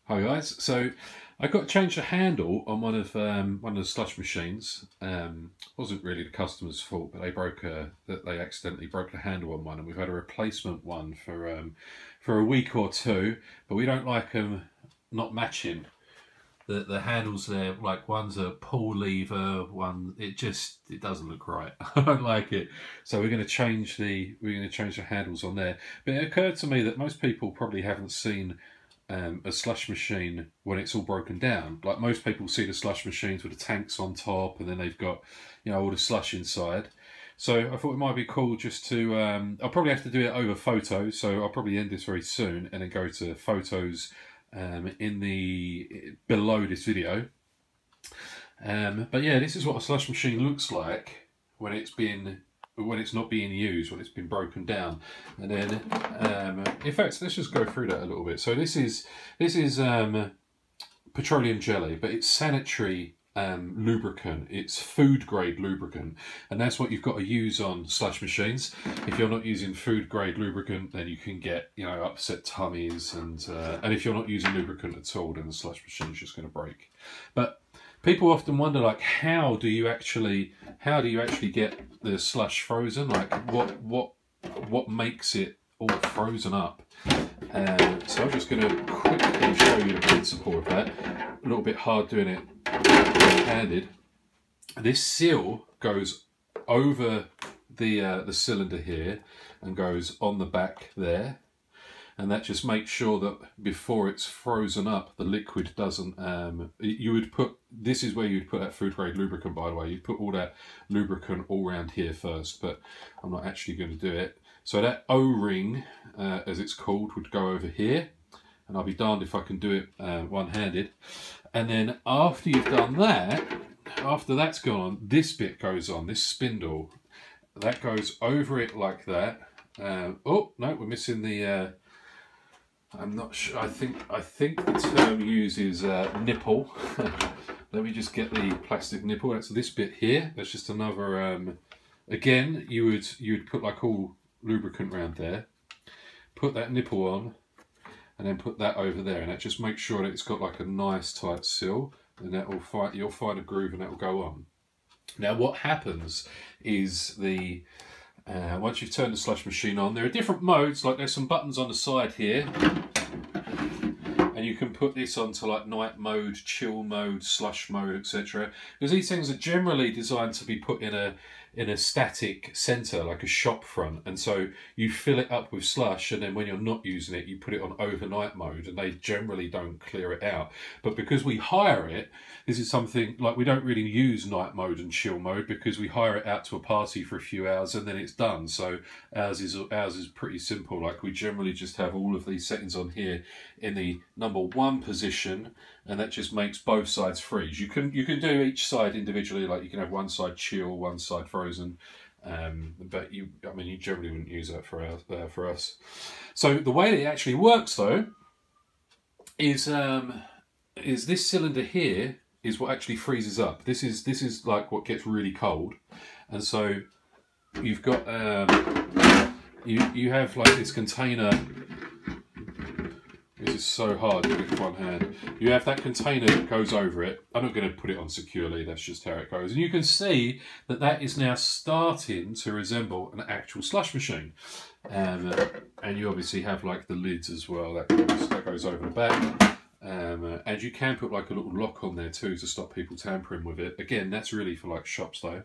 Hi guys. So I got to change the handle on one of the slush machines. Wasn't really the customer's fault, but they accidentally broke the handle on one, and we've had a replacement one for a week or two. But we don't like them not matching. The handles there, like one's a pull lever, one it doesn't look right. I don't like it, so we're going to change the handles on there. But it occurred to me that most people probably haven't seen a slush machine when it's all broken down. Like most people see the slush machines with the tanks on top, and then they've got, you know, all the slush inside. So I thought it might be cool just to. I'll probably have to do it over photos, so I'll probably end this very soon and then go to photos in the below this video. But yeah, this is what a slush machine looks like when it's not being used, when it's been broken down. And then in fact, let's just go through that a little bit. So this is petroleum jelly, but it's sanitary lubricant. It's food grade lubricant, and that's what you've got to use on slush machines. If you're not using food grade lubricant, then you can get, you know, upset tummies, and if you're not using lubricant at all, then the slush machine's just going to break. But people often wonder, like, how do you actually get the slush frozen? Like, what makes it all frozen up? So I'm just going to quickly show you the principle of that. A little bit hard doing it handed. This seal goes over the cylinder here and goes on the back there, and that just makes sure that before it's frozen up, the liquid doesn't. This is where you'd put that food grade lubricant, by the way. You'd put all that lubricant all around here first, but I'm not actually going to do it. So that O-ring, as it's called, would go over here, and I'll be darned if I can do it one-handed. And then after you've done that, after that's gone on, this bit goes on, this spindle, that goes over it like that. Oh no, we're missing the. I'm not sure. I think the term uses nipple. Let me just get the plastic nipple. That's this bit here. That's just another. Again, you would put like all lubricant around there. Put that nipple on, and then put that over there, and that just makes sure that it's got like a nice tight seal, and that will you'll find a groove, and that will go on. Now, what happens is once you've turned the slush machine on, there are different modes. Like there's some buttons on the side here, and you can put this onto like night mode, chill mode, slush mode, etc. Because these things are generally designed to be put in a static center, like a shop front, and so you fill it up with slush, and then when you're not using it, you put it on overnight mode, and they generally don't clear it out. But because we hire it, this is something like we don't really use night mode and chill mode, because we hire it out to a party for a few hours and then it's done. So ours is pretty simple. Like we generally just have all of these settings on here in the #1 position, and that just makes both sides freeze. You can do each side individually, like you can have one side chill, one side frozen, but you generally wouldn't use that for us. So the way that it actually works though is this cylinder here is what actually freezes up. This is like what gets really cold, and so you've got you have like this container. This is so hard to do with one hand. You have that container that goes over it. I'm not going to put it on securely, that's just how it goes. And you can see that that is now starting to resemble an actual slush machine. And you obviously have like the lids as well, that goes over the back. And you can put like a little lock on there too to stop people tampering with it. Again, that's really for like shops though.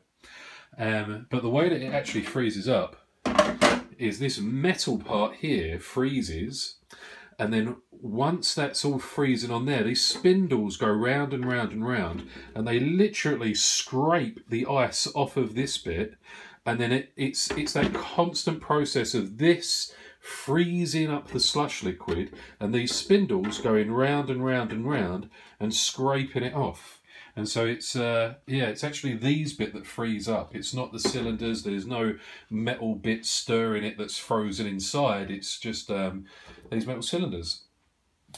But the way that it actually freezes up is this metal part here freezes, and then once that's all freezing on there, these spindles go round and round and round, and they literally scrape the ice off of this bit, and then it's that constant process of this freezing up the slush liquid and these spindles going round and round and round and scraping it off. And so it's it's actually these bit that freeze up. It's not the cylinders. There's no metal bit stirring it that's frozen inside. It's just these metal cylinders.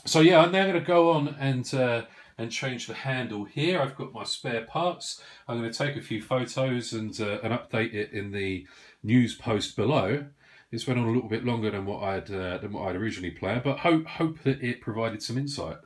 So yeah, I'm now going to go on and change the handle here. I've got my spare parts. I'm going to take a few photos and update it in the news post below. This went on a little bit longer than what I'd originally planned, but hope that it provided some insight.